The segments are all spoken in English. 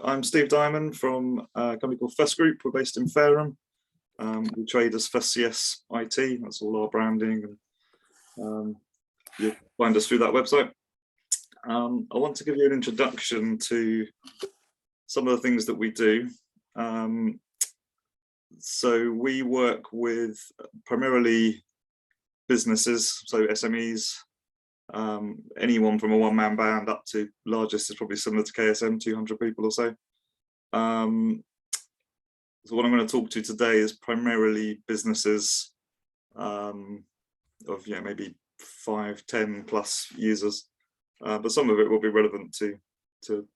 I'm Steve Dimon from a company called First Group. We're based in Fareham. We trade as First CS IT. That's all our branding, and you'll find us through that website. I want to give you an introduction to some of the things that we do. So we work with primarily businesses, so SMEs, anyone from a one-man band up to largest is probably similar to KSM, 200 people or so. So what I'm going to talk to today is primarily businesses of maybe 5, 10 plus users, but some of it will be relevant to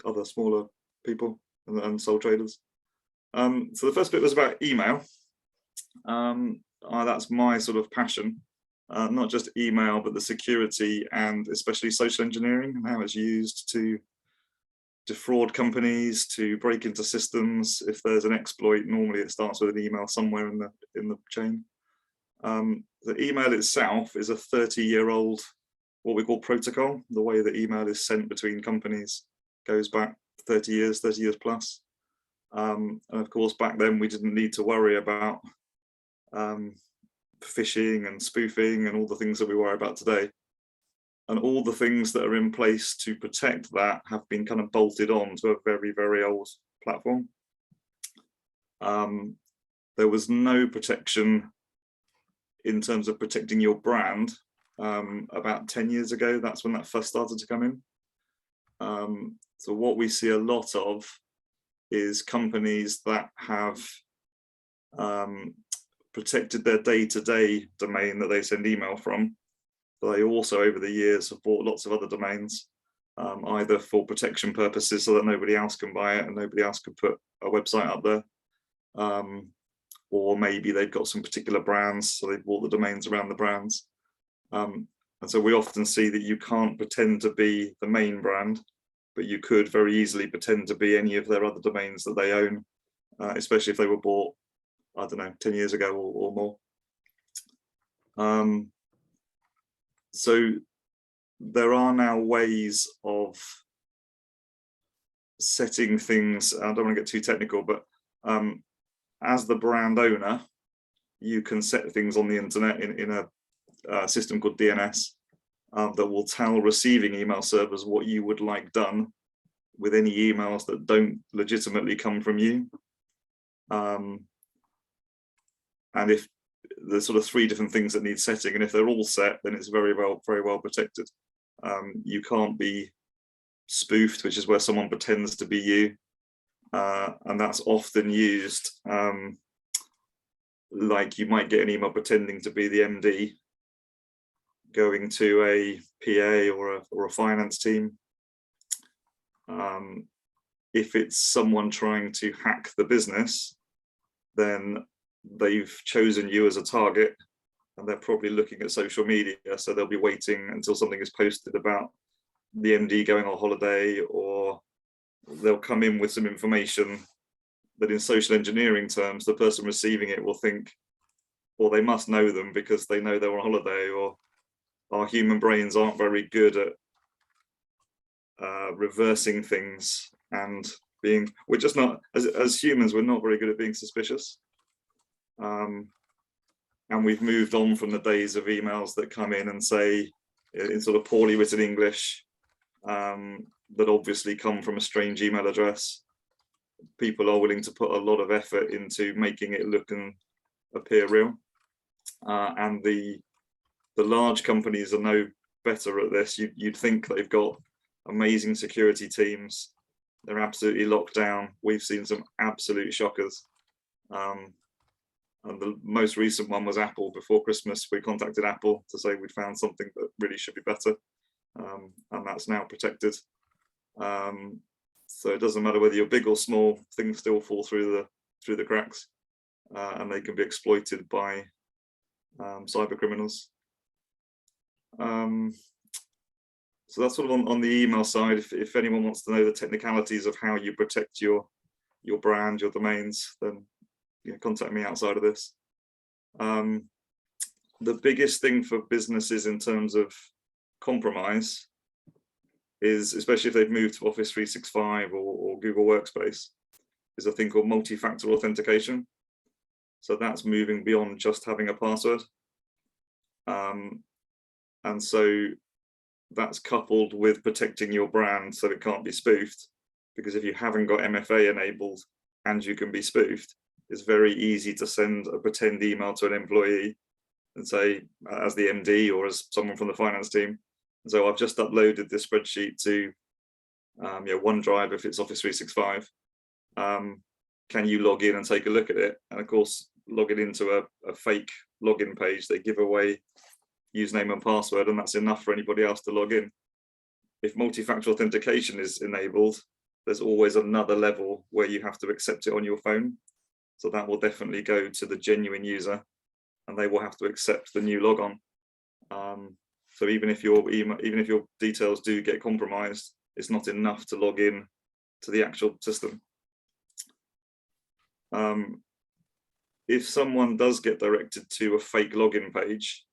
other smaller people and sole traders. So the first bit was about email. That's my sort of passion. Not just email, but the security and especially social engineering and how it's used to defraud companies, to break into systems. If there's an exploit, normally it starts with an email somewhere in the chain. The email itself is a 30-year-old, what we call protocol. The way that email is sent between companies goes back 30 years plus. And of course, back then we didn't need to worry about phishing and spoofing and all the things that we worry about today. And all the things that are in place to protect that have been kind of bolted on to a very, very old platform. There was no protection in terms of protecting your brand about 10 years ago. That's when that first started to come in. So what we see a lot of is companies that have protected their day-to-day domain that they send email from. But they also, over the years, have bought lots of other domains, either for protection purposes so that nobody else can buy it and nobody else can put a website up there. Or maybe they've got some particular brands, so they've bought the domains around the brands. And so we often see that you can't pretend to be the main brand, but you could very easily pretend to be any of their other domains that they own, especially if they were bought, I don't know, 10 years ago or more. So there are now ways of setting things, I don't want to get too technical, but as the brand owner, you can set things on the internet in a system called DNS that will tell receiving email servers what you would like done with any emails that don't legitimately come from you. And if there's sort of 3 different things that need setting, and if they're all set, then it's very well protected. You can't be spoofed, which is where someone pretends to be you, and that's often used. Like you might get an email pretending to be the MD, going to a PA or a finance team. If it's someone trying to hack the business, then they've chosen you as a target, and they're probably looking at social media, so they'll be waiting until something is posted about the MD going on holiday, or they'll come in with some information that in social engineering terms the person receiving it will think, well, they must know them because they know they're on holiday, or our human brains aren't very good at reversing things, and we're just not, as humans, we're not very good at being suspicious. And we've moved on from the days of emails that come in and say, in sort of poorly written English, that obviously come from a strange email address. People are willing to put a lot of effort into making it look and appear real. And the large companies are no better at this. You'd think they've got amazing security teams. They're absolutely locked down. We've seen some absolute shockers. And the most recent one was Apple. Before Christmas, we contacted Apple to say we'd found something that really should be better, and that's now protected. So it doesn't matter whether you're big or small, things still fall through the cracks, and they can be exploited by cyber criminals. So that's sort of on the email side. If anyone wants to know the technicalities of how you protect your brand, your domains, then contact me outside of this. The biggest thing for businesses in terms of compromise is, especially if they've moved to Office 365 or Google Workspace, is a thing called multi-factor authentication. So that's moving beyond just having a password. And so that's coupled with protecting your brand so it can't be spoofed. Because if you haven't got MFA enabled and you can be spoofed, it's very easy to send a pretend email to an employee and say, as the MD or as someone from the finance team, so I've just uploaded this spreadsheet to OneDrive if it's Office 365. Can you log in and take a look at it? And of course, logging into a fake login page, they give away username and password, and that's enough for anybody else to log in. If multi-factor authentication is enabled, there's always another level where you have to accept it on your phone. So that will definitely go to the genuine user, and they will have to accept the new logon. So even if your details do get compromised, it's not enough to log in to the actual system. If someone does get directed to a fake login page,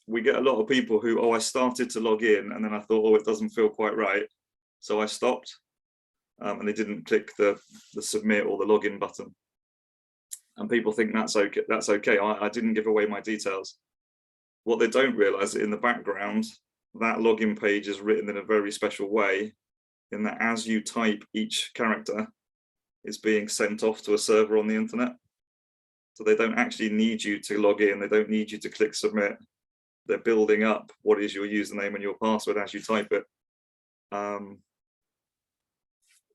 we get a lot of people who, oh, I started to log in and then I thought, oh, it doesn't feel quite right, so I stopped, and they didn't click the submit or the login button. And people think that's okay. That's okay. I didn't give away my details. What they don't realize is in the background, that login page is written in a very special way, in that as you type each character, it's being sent off to a server on the internet. So they don't actually need you to log in. They don't need you to click submit. They're building up what is your username and your password as you type it.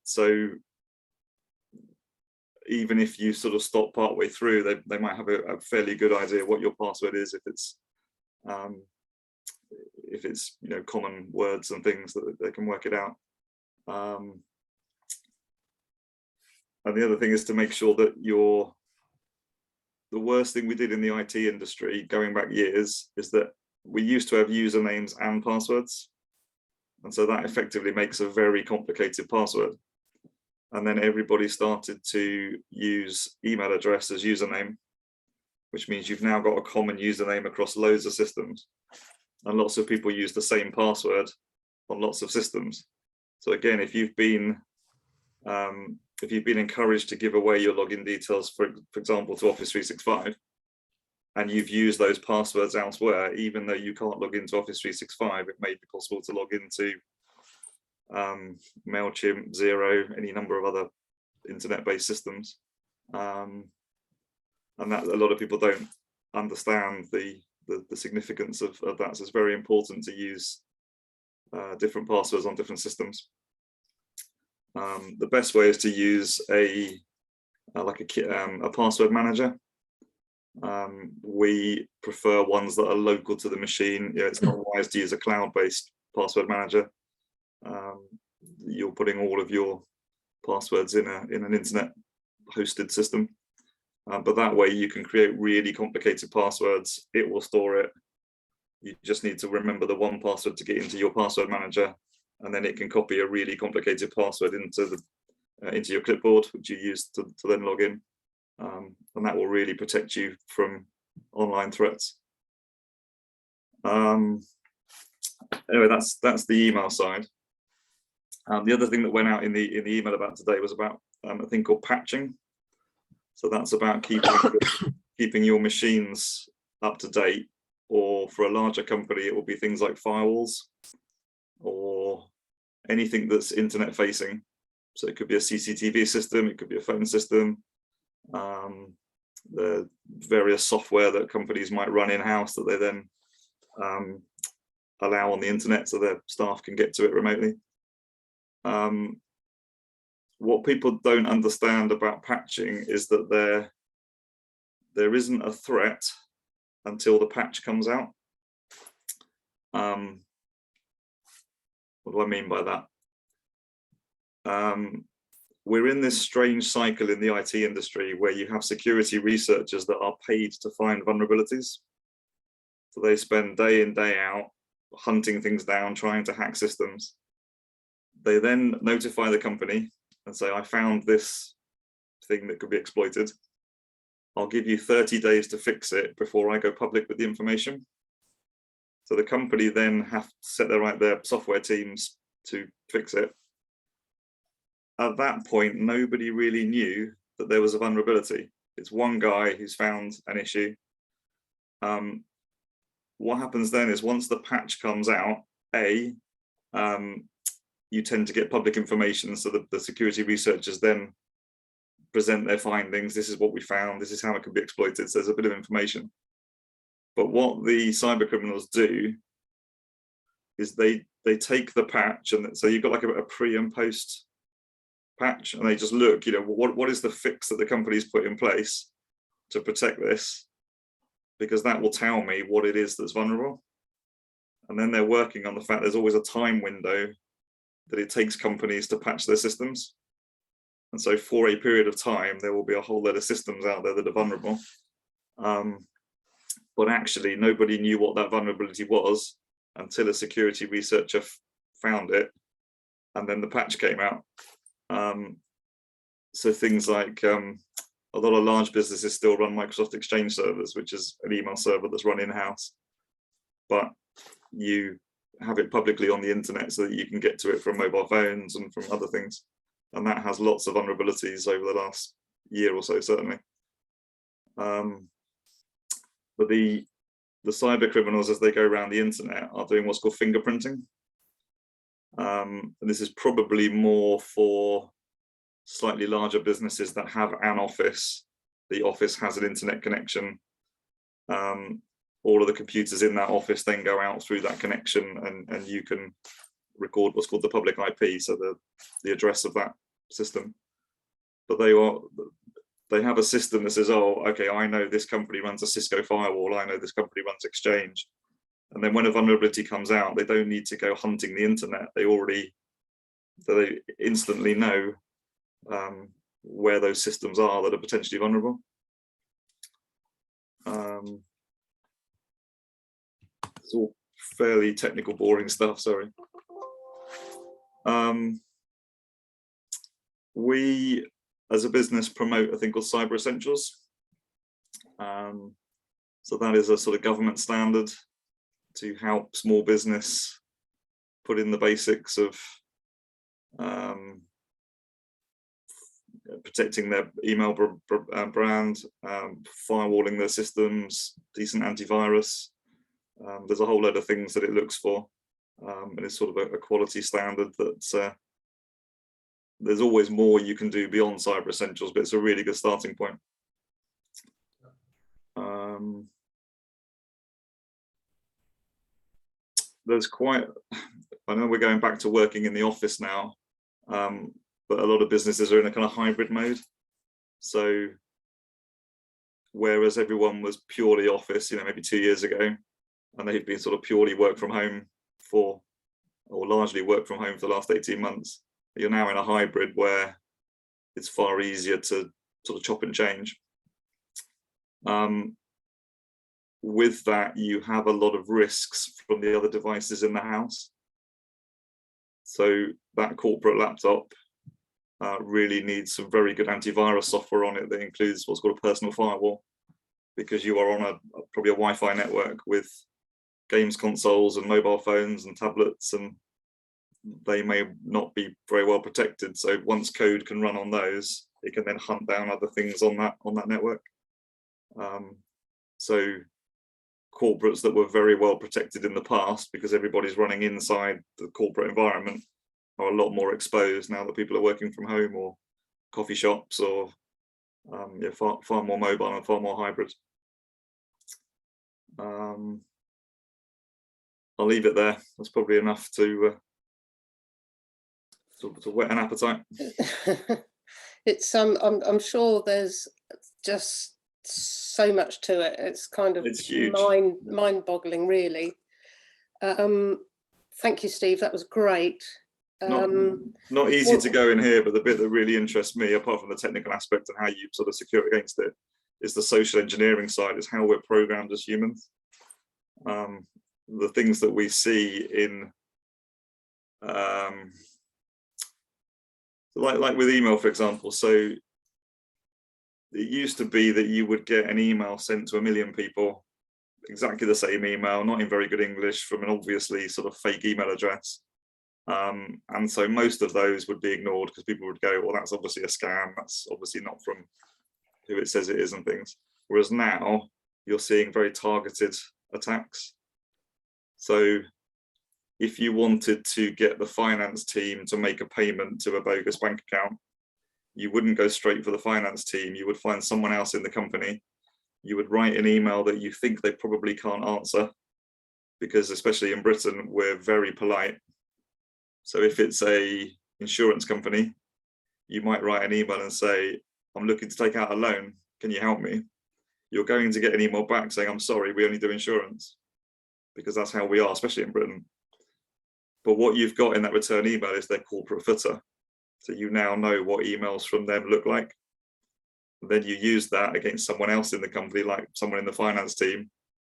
So even if you sort of stop partway through, they might have a fairly good idea what your password is if it's common words and things that they can work it out. And the other thing is to make sure that the worst thing we did in the IT industry going back years is that we used to have usernames and passwords. And so that effectively makes a very complicated password. And then everybody started to use email address as username, which means you've now got a common username across loads of systems. And lots of people use the same password on lots of systems. So again, if you've been encouraged to give away your login details, for example, to Office 365, and you've used those passwords elsewhere, even though you can't log into Office 365, it may be possible to log into MailChimp, Xero, any number of other internet-based systems. And that a lot of people don't understand the significance of that. So it's very important to use different passwords on different systems. The best way is to use a password manager. We prefer ones that are local to the machine. It's not wise to use a cloud-based password manager. You're putting all of your passwords in an internet hosted system, but that way you can create really complicated passwords. It will store it. You just need to remember the one password to get into your password manager, and then it can copy a really complicated password into your clipboard, which you use to then log in, and that will really protect you from online threats. Anyway, that's the email side. The other thing that went out in the email about today was about a thing called patching. So that's about keeping your machines up to date, or for a larger company, it will be things like firewalls or anything that's internet facing. So it could be a CCTV system, it could be a phone system, the various software that companies might run in-house that they then allow on the internet so their staff can get to it remotely. What people don't understand about patching is that there isn't a threat until the patch comes out. What do I mean by that? We're in this strange cycle in the IT industry where you have security researchers that are paid to find vulnerabilities. So they spend day in, day out hunting things down, trying to hack systems. They then notify the company and say, I found this thing that could be exploited. I'll give you 30 days to fix it before I go public with the information. So the company then have to set their software teams to fix it. At that point, nobody really knew that there was a vulnerability. It's one guy who's found an issue. What happens then is once the patch comes out, you tend to get public information, so that the security researchers then present their findings. This is what we found. This is how it can be exploited. So there's a bit of information. But what the cyber criminals do is they take the patch, and so you've got like a pre and post patch, and they just look, what is the fix that the company's put in place to protect this, because that will tell me what it is that's vulnerable. And then they're working on the fact there's always a time window that it takes companies to patch their systems. And so for a period of time, there will be a whole lot of systems out there that are vulnerable. But actually, nobody knew what that vulnerability was until a security researcher found it, and then the patch came out. So things like a lot of large businesses still run Microsoft Exchange servers, which is an email server that's run in-house, but you have it publicly on the internet so that you can get to it from mobile phones and from other things. And that has lots of vulnerabilities over the last year or so, certainly. But the cyber criminals, as they go around the internet, are doing what's called fingerprinting. And this is probably more for slightly larger businesses that have an office. The office has an internet connection. All of the computers in that office then go out through that connection, and you can record what's called the public IP, so the address of that system. But they have a system that says, oh, okay, I know this company runs a Cisco firewall, I know this company runs Exchange. And then when a vulnerability comes out, they don't need to go hunting the internet. They instantly know where those systems are that are potentially vulnerable. It's all fairly technical, boring stuff, sorry. We, as a business, promote a thing called Cyber Essentials. So that is a sort of government standard to help small business put in the basics of protecting their email brand, firewalling their systems, decent antivirus. There's a whole load of things that it looks for, and it's sort of a quality standard that there's always more you can do beyond Cyber Essentials, but it's a really good starting point. There's quite, I know we're going back to working in the office now, but a lot of businesses are in a kind of hybrid mode. So whereas everyone was purely office, maybe 2 years ago, and they've been sort of purely work from home or largely work from home for the last 18 months, you're now in a hybrid where it's far easier to sort of chop and change. With that, you have a lot of risks from the other devices in the house. So that corporate laptop really needs some very good antivirus software on it that includes what's called a personal firewall, because you are on probably a Wi-Fi network with games consoles and mobile phones and tablets, and they may not be very well protected. So once code can run on those, it can then hunt down other things on that network. So corporates that were very well protected in the past, because everybody's running inside the corporate environment, are a lot more exposed now that people are working from home or coffee shops, or far more mobile and far more hybrid. I'll leave it there. That's probably enough to whet an appetite. It's I'm sure there's just so much to it. It's kind of mind-boggling, really. Thank you, Steve. That was great. Not easy to go in here, but the bit that really interests me, apart from the technical aspect and how you sort of secure against it, is the social engineering side, is how we're programmed as humans. The things that we see in like with email, for example. So it used to be that you would get an email sent to 1 million people exactly the same email, not in very good English, from an obviously sort of fake email address. And so most of those would be ignored because people would go, well, that's obviously a scam. That's obviously not from who it says it is and things. Whereas now you're seeing very targeted attacks. So if you wanted to get the finance team to make a payment to a bogus bank account, you wouldn't go straight for the finance team. You would find someone else in the company. You would write an email that you think they probably can't answer, because especially in Britain, we're very polite. So if it's a insurance company, you might write an email and say, I'm looking to take out a loan. Can you help me? You're going to get an email back saying, I'm sorry, we only do insurance, because that's how we are, especially in Britain. But what you've got in that return email is their corporate footer. So you now know what emails from them look like. Then you use that against someone else in the company, like someone in the finance team,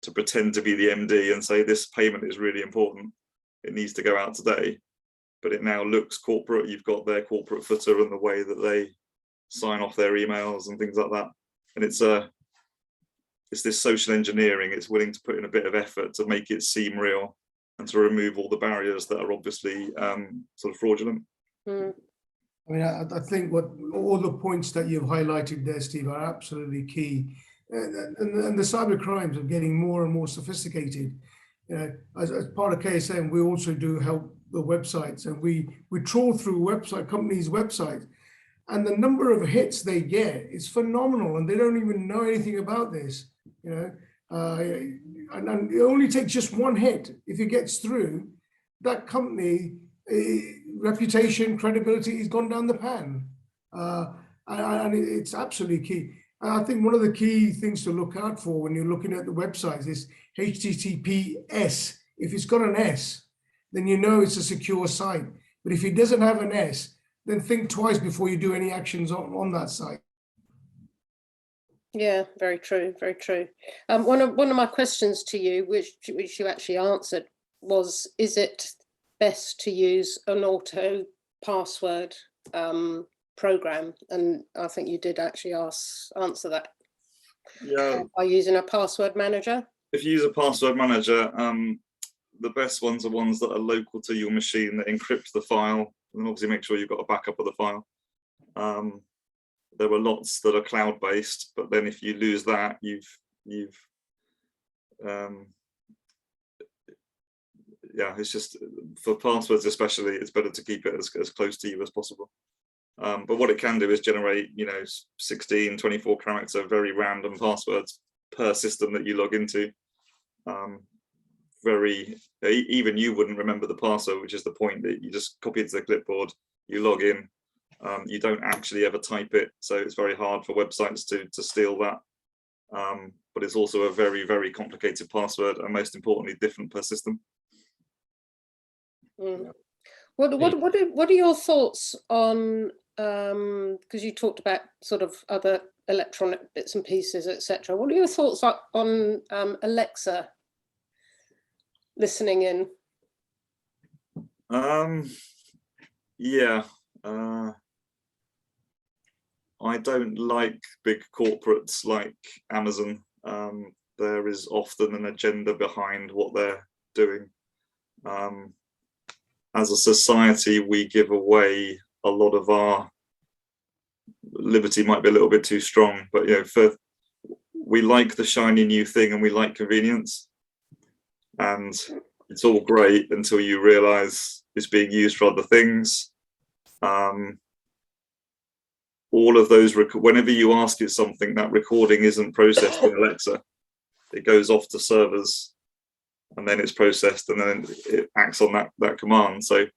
to pretend to be the MD and say, this payment is really important. It needs to go out today. But it now looks corporate. You've got their corporate footer and the way that they sign off their emails and things like that. And it's this social engineering. It's willing to put in a bit of effort to make it seem real and to remove all the barriers that are obviously sort of fraudulent. Mm. I mean, I think what all the points that you've highlighted there, Steve, are absolutely key. And the cyber crimes are getting more and more sophisticated. You know, as part of KSM, we also do help the websites, and we trawl through companies' websites, and the number of hits they get is phenomenal, and they don't even know anything about this. You know, and it only takes just one hit. If it gets through, that company reputation, credibility has gone down the pan, and it's absolutely key. And I think one of the key things to look out for when you're looking at the websites is HTTPS. If it's got an S, then you know it's a secure site. But if it doesn't have an S, then think twice before you do any actions on that site. Yeah, very true, very true. One of my questions to you, which you actually answered, was: is it best to use an auto password program? And I think you did actually answer that. Yeah. By using a password manager. If you use a password manager, the best ones are ones that are local to your machine, that encrypt the file, and obviously make sure you've got a backup of the file. There are lots that are cloud-based, but then if you lose that, yeah, it's just, for passwords especially, it's better to keep it as close to you as possible. But what it can do is generate, 16, 24 character, very random passwords per system that you log into. Even you wouldn't remember the password, which is the point, that you just copy it to the clipboard, you log in, you don't actually ever type it, so it's very hard for websites to steal that. But it's also a very, very complicated password, and most importantly, different per system. Mm. What are your thoughts on, because you talked about sort of other electronic bits and pieces, etc. What are your thoughts on Alexa listening in? Yeah, I don't like big corporates like Amazon. There is often an agenda behind what they're doing. As a society, we give away a lot of our liberty, might be a little bit too strong, but we like the shiny new thing and we like convenience, and it's all great until you realize it's being used for other things. All of those, whenever you ask it something, that recording isn't processed in Alexa. It goes off to servers, and then it's processed, and then it acts on that command. So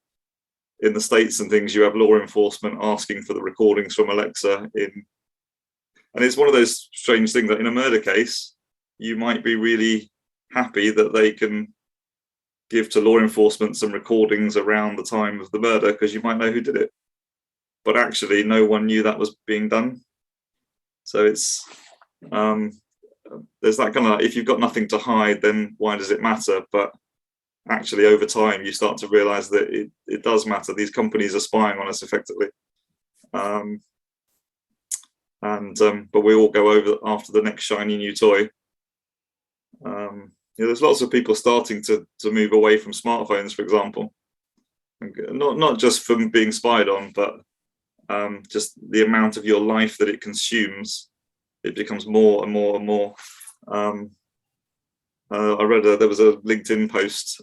in the States and things, you have law enforcement asking for the recordings from Alexa and it's one of those strange things that in a murder case, you might be really happy that they can give to law enforcement some recordings around the time of the murder, because you might know who did it. But actually, no one knew that was being done. So it's, there's that kind of, if you've got nothing to hide, then why does it matter? But actually, over time, you start to realize that it does matter. These companies are spying on us effectively. But we all go over after the next shiny new toy. There's lots of people starting to move away from smartphones, for example, not just from being spied on, but just the amount of your life that it consumes. It becomes more and more and more. I read there was a LinkedIn post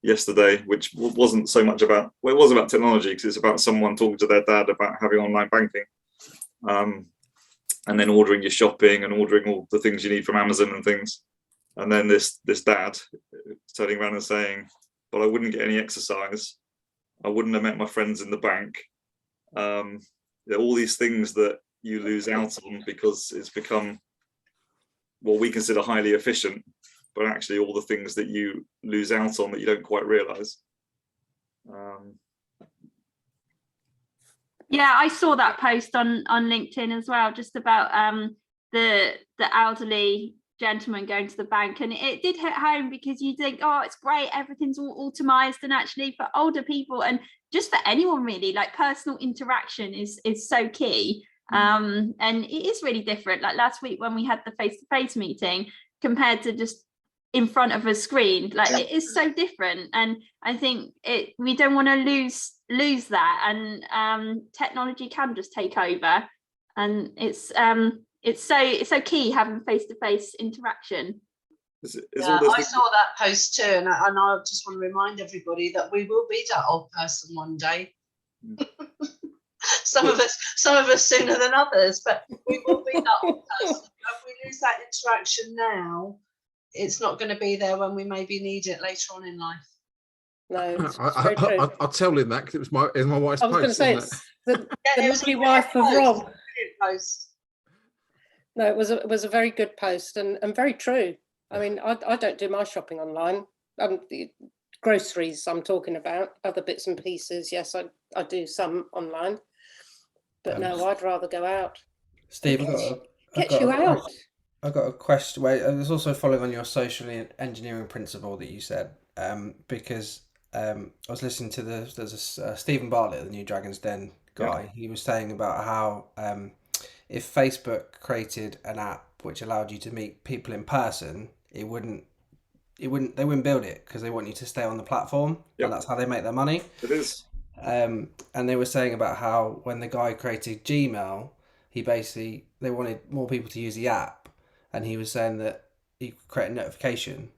yesterday, which wasn't so much about, well, it was about technology, because it's about someone talking to their dad about having online banking, and then ordering your shopping and ordering all the things you need from Amazon and things. And then this dad turning around and saying, "But I wouldn't get any exercise. I wouldn't have met my friends in the bank." All these things that you lose out on because it's become what we consider highly efficient, but actually all the things that you lose out on that you don't quite realize. Yeah, I saw that post on LinkedIn as well, just about the elderly gentleman going to the bank, and it did hit home, because you think, oh, it's great, everything's all automized, and actually for older people, and just for anyone really, like personal interaction is so key. And it is really different. Like last week when we had the face-to-face meeting compared to just in front of a screen, like it is so different. And I think we don't want to lose that, and technology can just take over, and it's so key having face-to-face interaction. I saw that post too, and I just want to remind everybody that we will be that old person one day. Some of us sooner than others, but we will be that old person. If we lose that interaction now, it's not going to be there when we maybe need it later on in life. No, I'll tell him that, because it was my wife's post. I was going to say, it's the lovely wife of Rob. No, it was a very good post, and very true. I mean, I don't do my shopping online. The groceries I'm talking about, other bits and pieces, yes, I do some online, but no, I'd rather go out. Steve, Gets you out. I've got a question. There's also following on your social engineering principle that you said, because I was listening to there's a Stephen Bartlett, the new Dragon's Den guy. Yeah. He was saying about how if Facebook created an app which allowed you to meet people in person, they wouldn't build it, because they want you to stay on the platform. Yep. And that's how they make their money. It is. And they were saying about how when the guy created Gmail, they wanted more people to use the app, and he was saying that he created a notification,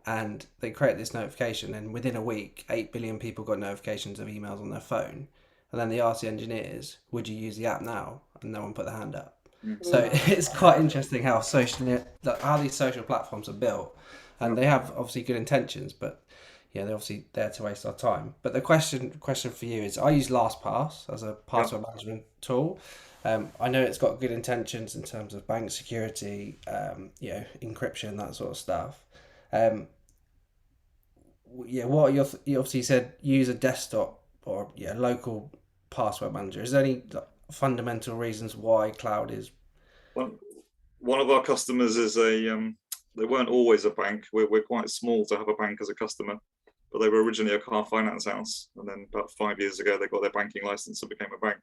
and they created this notification, and within a week 8 billion people got notifications of emails on their phone, and then they asked the engineers, would you use the app now? And no one put their hand up. So it's quite interesting how these social platforms are built, and they have obviously good intentions, but they're obviously there to waste our time. But the question for you is, I use LastPass as a password management tool. I know it's got good intentions in terms of bank security, encryption, that sort of stuff. What you obviously said, use a desktop or local password manager. Is there any fundamental reasons why cloud is? One of our customers is they weren't always a bank. We're quite small to have a bank as a customer, but they were originally a car finance house, and then about 5 years ago they got their banking license and became a bank.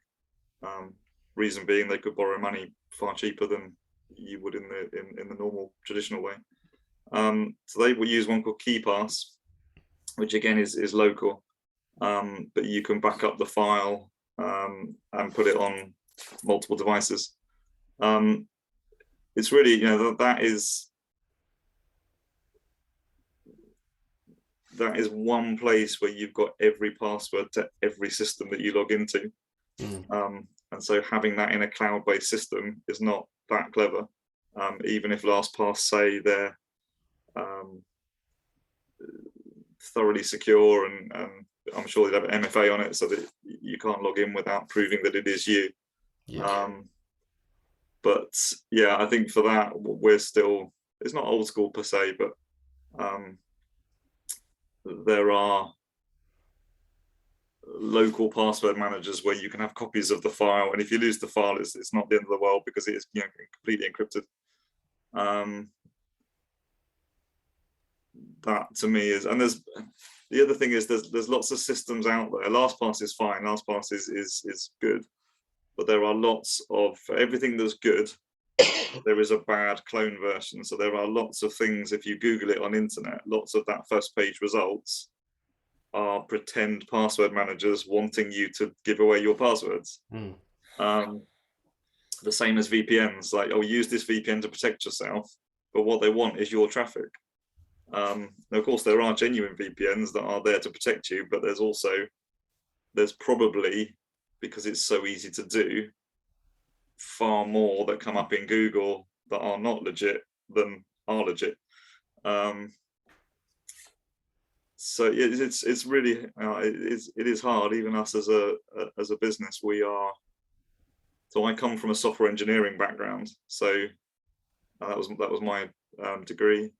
Reason being, they could borrow money far cheaper than you would in the normal traditional way. So they will use one called KeyPass, which again is local, but you can back up the file and put it on multiple devices. It's really, that is one place where you've got every password to every system that you log into. And so having that in a cloud-based system is not that clever. Even if LastPass say they're thoroughly secure, and I'm sure they'd have an MFA on it so that you can't log in without proving that it is you. But I think for that, we're still, it's not old school per se, but there are local password managers where you can have copies of the file, and if you lose the file, it's not the end of the world, because it is completely encrypted. That to me is, and there's the other thing is there's lots of systems out there. LastPass is fine. LastPass is good, but there are lots of, for everything that's good, there is a bad clone version. So there are lots of things, if you Google it on internet, lots of that first page results are pretend password managers wanting you to give away your passwords. The same as VPNs, like, oh, use this VPN to protect yourself, but what they want is your traffic. Now, of course, there are genuine VPNs that are there to protect you, but there's probably, because it's so easy to do, far more that come up in Google that are not legit than are legit. So it's really it is hard. Even us as a business, so I come from a software engineering background, so that was my degree,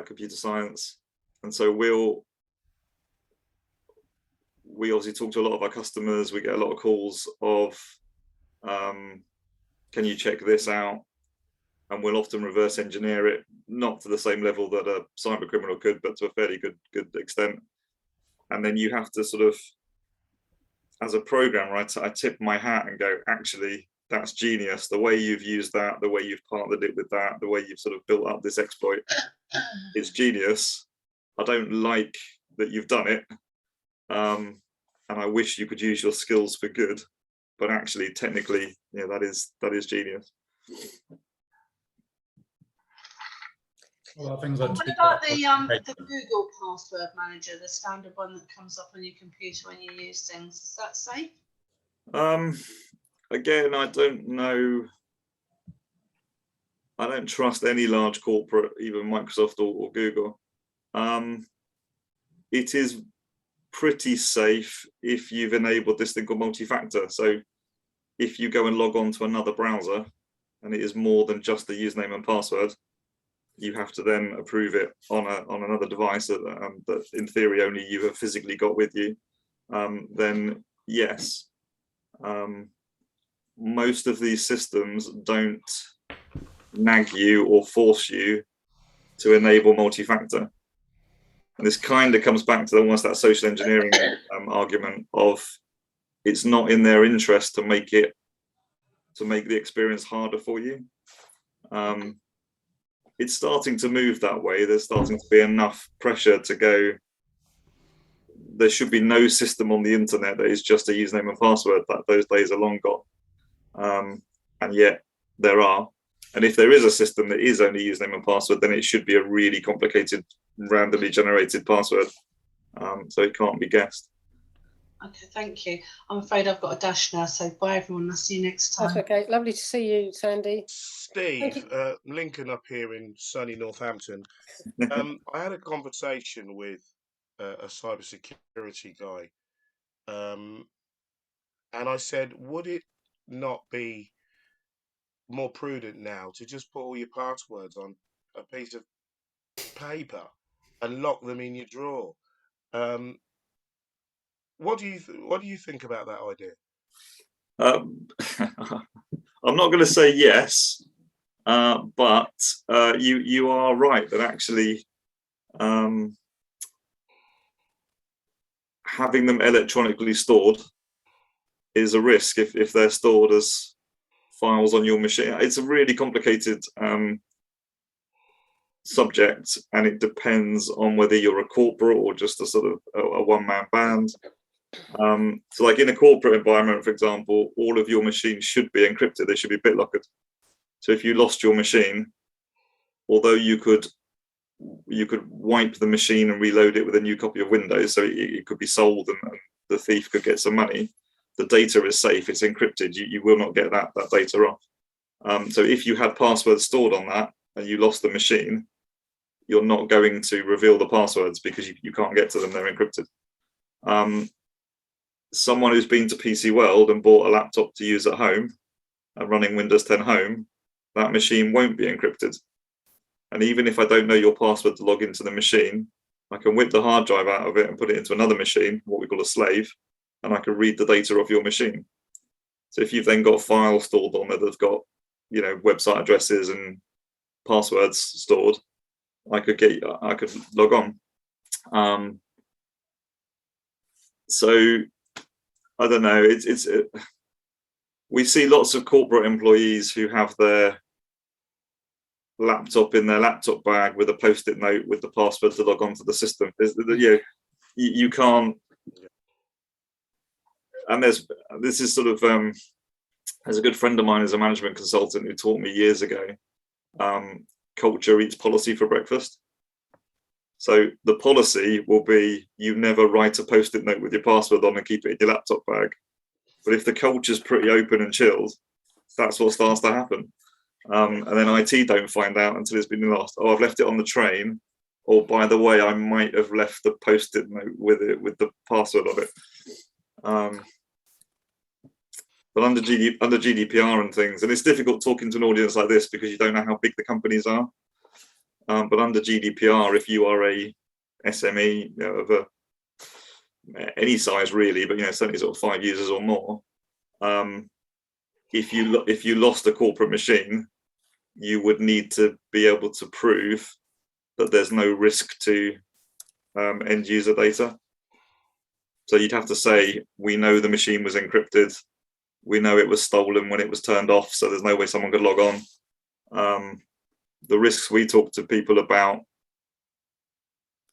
computer science, and so we obviously talk to a lot of our customers. We get a lot of calls of, can you check this out? And we'll often reverse engineer it, not to the same level that a cyber criminal could, but to a fairly good extent. And then you have to sort of, as a programmer, I tip my hat and go, actually, that's genius. The way you've used that, the way you've partnered it with that, the way you've sort of built up this exploit, it's genius. I don't like that you've done it. And I wish you could use your skills for good, but actually, technically, yeah, that is genius. Well, things What about the Google password manager, the standard one that comes up on your computer when you use things? Is that safe? Again, I don't know. I don't trust any large corporate, even Microsoft or Google. It is pretty safe if you've enabled this thing called multi-factor. So if you go and log on to another browser and it is more than just the username and password, you have to then approve it on another device that in theory only you have physically got with you. Then yes, most of these systems don't nag you or force you to enable multi-factor. And this kind of comes back to almost that social engineering argument of, it's not in their interest to make the experience harder for you. It's starting to move that way. There's starting to be enough pressure to go, there should be no system on the internet that is just a username and password. That those days are long gone. And yet there are. And if there is a system that is only username and password, then it should be a really complicated, randomly generated password. So it can't be guessed. Okay, thank you. I'm afraid I've got a dash now, so bye everyone. I'll see you next time. That's okay. Lovely to see you, Sandy. Steve, Lincoln up here in sunny Northampton. I had a conversation with a cybersecurity guy, and I said, would it not be more prudent now to just put all your passwords on a piece of paper and lock them in your drawer? What do you think about that idea? I'm not going to say yes, but you are right that actually having them electronically stored is a risk if they're stored as files on your machine. It's a really complicated subject, and it depends on whether you're a corporate or just a sort of a one-man band. So like in a corporate environment, for example, all of your machines should be encrypted. They should be BitLocked. So if you lost your machine, although you could wipe the machine and reload it with a new copy of Windows, so it could be sold and the thief could get some money, the data is safe, it's encrypted. You will not get that data off. So if you had passwords stored on that and you lost the machine, you're not going to reveal the passwords because you can't get to them, they're encrypted. Someone who's been to PC World and bought a laptop to use at home and running Windows 10 Home, that machine won't be encrypted. And even if I don't know your password to log into the machine, I can whip the hard drive out of it and put it into another machine, what we call a slave, and I can read the data off your machine. So if you've then got files stored on there that've got, website addresses and passwords stored, I could log on. So I don't know. We see lots of corporate employees who have their laptop in their laptop bag with a post-it note with the password to log on to the system. You can't. And this is sort of there's a good friend of mine who's a management consultant who taught me years ago, culture eats policy for breakfast. So the policy will be you never write a post-it note with your password on and keep it in your laptop bag. But if the culture's pretty open and chilled, that's what starts to happen. And then IT don't find out until it's been lost. Oh, I've left it on the train. Or by the way, I might have left the post-it note with it, with the password of it. But under GDPR and things, and it's difficult talking to an audience like this because you don't know how big the companies are. But under GDPR, if you are a SME, of any size really, but certainly sort of 5 users or more, if you lost a corporate machine, you would need to be able to prove that there's no risk to end user data. So you'd have to say, we know the machine was encrypted, we know it was stolen when it was turned off, so there's no way someone could log on. The risks we talk to people about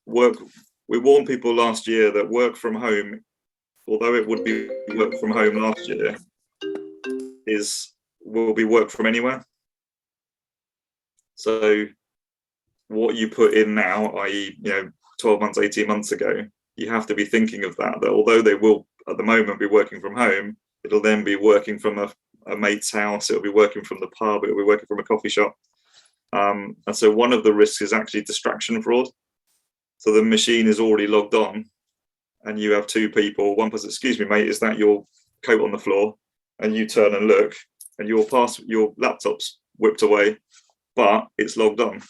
work, we warned people last year that work from home, although it would be work from home last year, will be work from anywhere. So what you put in now, i.e. 12 months, 18 months ago, you have to be thinking of that although they will at the moment be working from home, it'll then be working from a mate's house, it'll be working from the pub, it'll be working from a coffee shop. And so one of the risks is actually distraction fraud. So the machine is already logged on and you have two people, one person, excuse me, mate, is that your coat on the floor? And you turn and look and your laptop's whipped away, but it's logged on.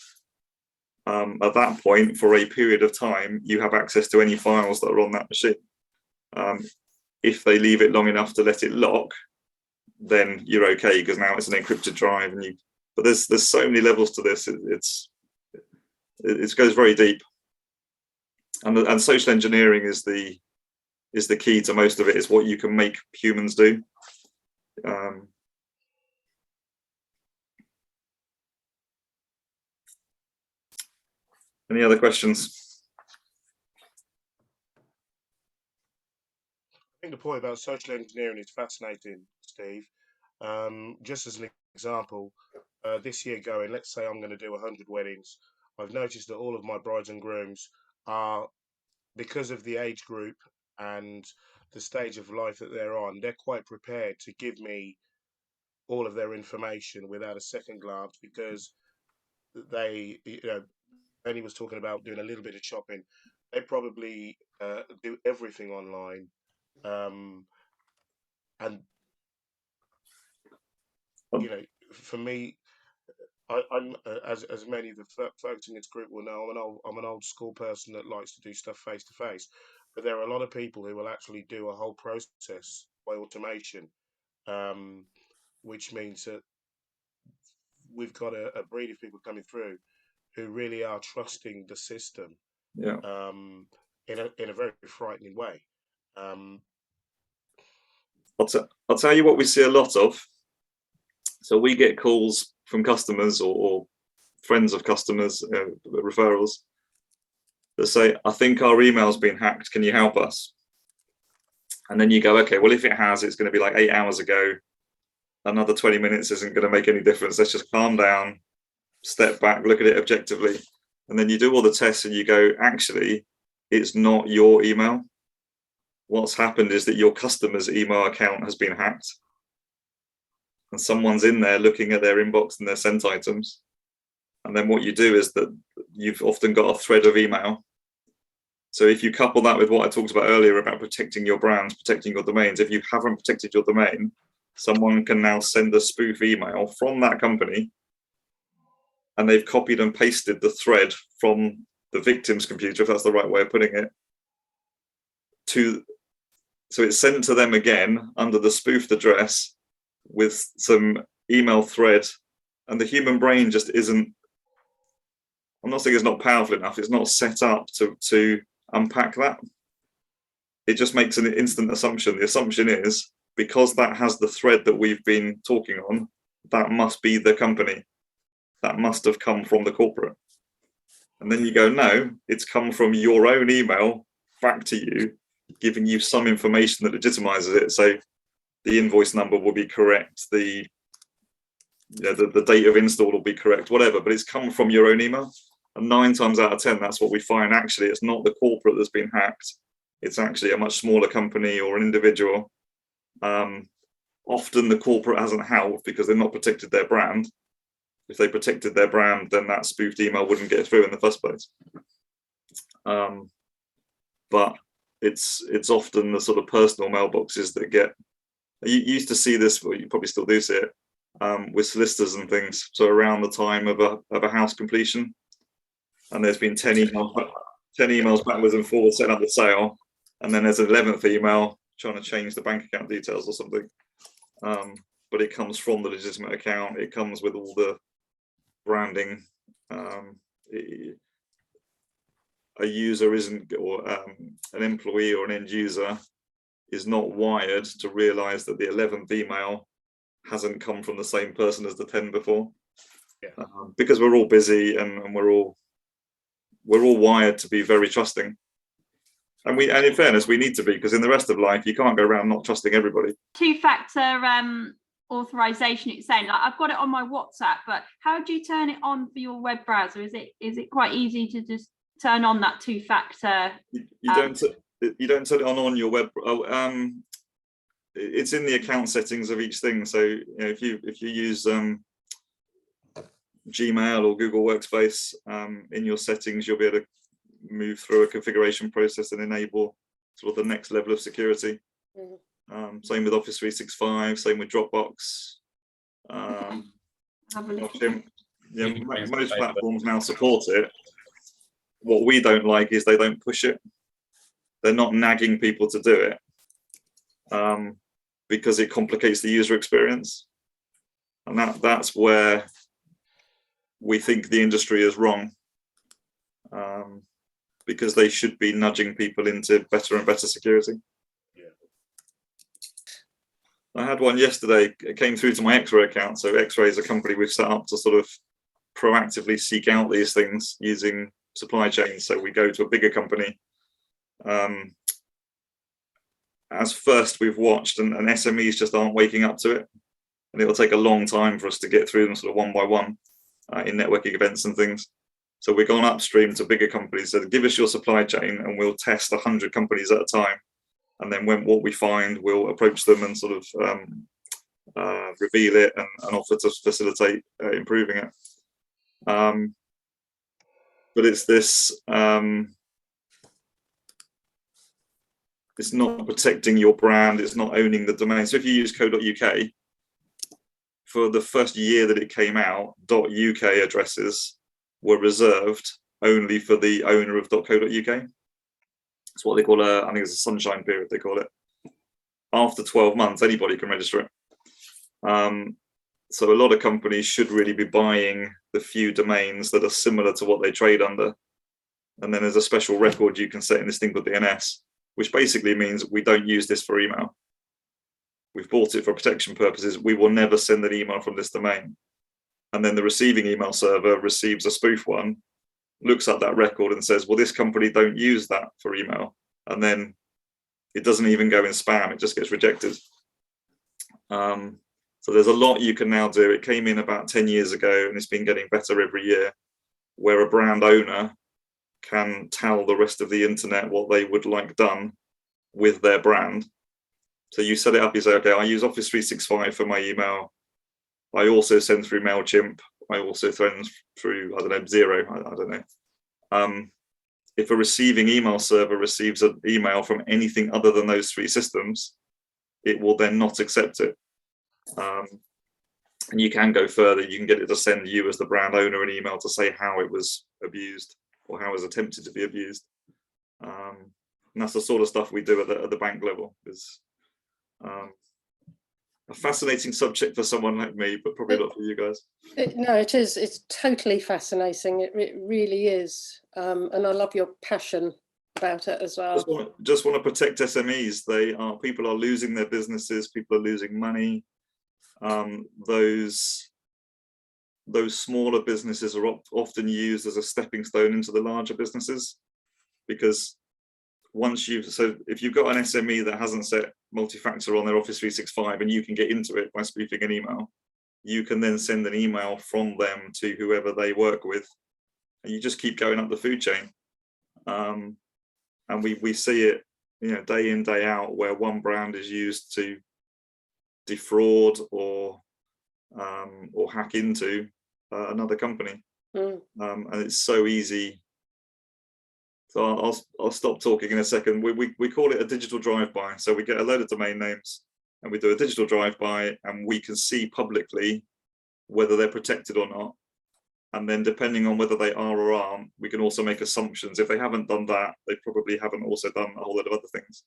At that point, for a period of time, you have access to any files that are on that machine. If they leave it long enough to let it lock, then you're okay because now it's an encrypted drive. But there's so many levels to this. It goes very deep, and social engineering is the key to most of it. Is what you can make humans do. Any other questions? I think the point about social engineering is fascinating, Steve. Just as an example, this year going, let's say I'm going to do 100 weddings. I've noticed that all of my brides and grooms are, because of the age group and the stage of life that they're on, they're quite prepared to give me all of their information without a second glance because they, Benny was talking about doing a little bit of shopping. They probably do everything online. And for me, I'm as many of the folks in this group will know, I'm an old school person that likes to do stuff face to face. But there are a lot of people who will actually do a whole process by automation, which means that we've got a breed of people coming through who really are trusting the system. Yeah. In a very frightening way. I'll tell you what we see a lot of. So we get calls from customers or friends of customers, referrals, that say, I think our email's been hacked, can you help us? And then you go, okay, well, if it has, it's going to be like 8 hours ago. Another 20 minutes isn't going to make any difference. Let's just calm down, step back, look at it objectively. And then you do all the tests and you go, actually, it's not your email. What's happened is that your customer's email account has been hacked. And someone's in there looking at their inbox and their sent items. And then what you do is that you've often got a thread of email. So if you couple that with what I talked about earlier about protecting your brands, protecting your domains, if you haven't protected your domain, someone can now send a spoof email from that company and they've copied and pasted the thread from the victim's computer, if that's the right way of putting it, so it's sent to them again under the spoofed address with some email thread, and the human brain just isn't, I'm not saying it's not powerful enough, it's not set up to unpack that. It just makes an instant assumption. The assumption is, because that has the thread that we've been talking on, that must be the company. that must have come from the corporate. And then you go, no, it's come from your own email back to you, giving you some information that legitimizes it. So the invoice number will be correct, the date of install will be correct, whatever, but it's come from your own email. And 9 times out of 10, that's what we find. Actually, it's not the corporate that's been hacked. It's actually a much smaller company or an individual. Often the corporate hasn't helped because they've not protected their brand. If they protected their brand, then that spoofed email wouldn't get through in the first place. But it's often the sort of personal mailboxes that get. You used to see this, well, you probably still do see it, with solicitors and things. So around the time of a house completion, and there's been 10 emails backwards and forwards setting up the sale, and then there's an 11th email trying to change the bank account details or something. But it comes from the legitimate account. It comes with all the branding. A user isn't, or an employee or an end user is not wired to realize that the 11th email hasn't come from the same person as the 10 before. Yeah. Because we're all busy and we're all wired to be very trusting. And in fairness, we need to be, because in the rest of life, you can't go around not trusting everybody. 2-factor authorization, it's saying, like, I've got it on my WhatsApp, but how do you turn it on for your web browser? Is it quite easy to just turn on that 2-factor? You don't turn it on your web. It's in the account settings of each thing. So if you use Gmail or Google Workspace, in your settings, you'll be able to move through a configuration process and enable sort of the next level of security. Same with Office 365, same with Dropbox. Most platforms now support it. What we don't like is they don't push it. They're not nagging people to do it, because it complicates the user experience. And that's where we think the industry is wrong, because they should be nudging people into better and better security. I had one yesterday. It came through to my X-Ray account. So X-Ray is a company we've set up to sort of proactively seek out these things using supply chains. So we go to a bigger company. As first we've watched, and SMEs just aren't waking up to it. And it will take a long time for us to get through them sort of one by one in networking events and things. So we're going upstream to bigger companies that give us your supply chain, and we'll test 100 companies at a time. And then what we find, we'll approach them and sort of reveal it and offer to facilitate improving it. But it's this, it's not protecting your brand, it's not owning the domain. So if you use co.uk, for the first year that it came out, .uk addresses were reserved only for the owner of .co.uk. It's what they call I think it's a sunshine period, they call it. After 12 months, anybody can register it. So a lot of companies should really be buying the few domains that are similar to what they trade under. And then there's a special record you can set in this thing called DNS, which basically means we don't use this for email. We've bought it for protection purposes. We will never send an email from this domain. And then the receiving email server receives a spoof one, looks at that record and says, well, this company don't use that for email. And then it doesn't even go in spam, it just gets rejected. So there's a lot you can now do. It came in about 10 years ago and it's been getting better every year, where a brand owner can tell the rest of the internet what they would like done with their brand. So you set it up, you say, okay, I use Office 365 for my email. I also send through MailChimp. I also send through, I don't know, Xero, I don't know. If a receiving email server receives an email from anything other than those 3 systems, it will then not accept it. And you can go further. You can get it to send you as the brand owner an email to say how it was abused or how it was attempted to be abused. And that's the sort of stuff we do at the bank level. Is a fascinating subject for someone like me, but probably not for you guys. No, it is. It's totally fascinating. It really is. And I love your passion about it as well. Just want to protect SMEs. People are losing their businesses. People are losing money. Those those smaller businesses are often used as a stepping stone into the larger businesses, because if you've got an SME that hasn't set multi-factor on their Office 365 and you can get into it by spoofing an email, you can then send an email from them to whoever they work with, and you just keep going up the food chain. And we see it, day in, day out, where one brand is used to defraud or hack into another company. And it's so easy. So I'll stop talking in a second. We call it a digital drive-by. So we get a load of domain names and we do a digital drive-by, and we can see publicly whether they're protected or not. And then depending on whether they are or aren't, we can also make assumptions. If they haven't done that, they probably haven't also done a whole lot of other things.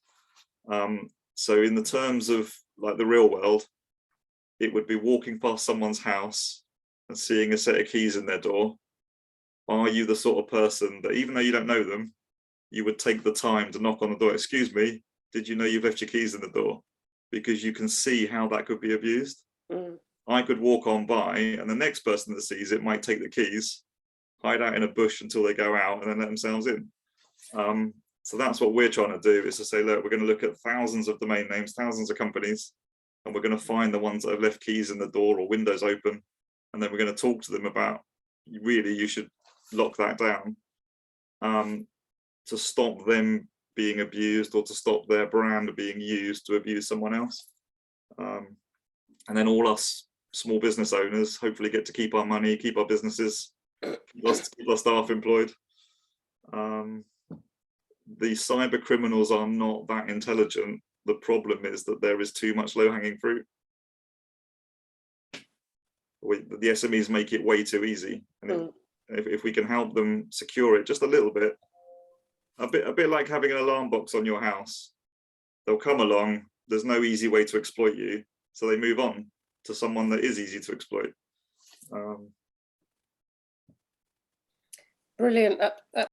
So in the terms of like the real world, it would be walking past someone's house and seeing a set of keys in their door. Are you the sort of person that, even though you don't know them, you would take the time to knock on the door? Excuse me, did you know you've left your keys in the door? Because you can see how that could be abused. I could walk on by, and the next person that sees it might take the keys, hide out in a bush until they go out, and then let themselves in. So that's what we're trying to do, is to say, look, we're going to look at thousands of domain names, thousands of companies, and we're going to find the ones that have left keys in the door or windows open, and then we're going to talk to them about, really, you should lock that down, to stop them being abused, or to stop their brand being used to abuse someone else. And then all us small business owners hopefully get to keep our money, keep our businesses, keep our staff employed. The cyber criminals are not that intelligent. The problem is that there is too much low-hanging fruit. The SMEs make it way too easy, and if we can help them secure it just a little bit, a bit like having an alarm box on your house. They'll come along, there's no easy way to exploit you, so they move on to someone that is easy to exploit. Brilliant.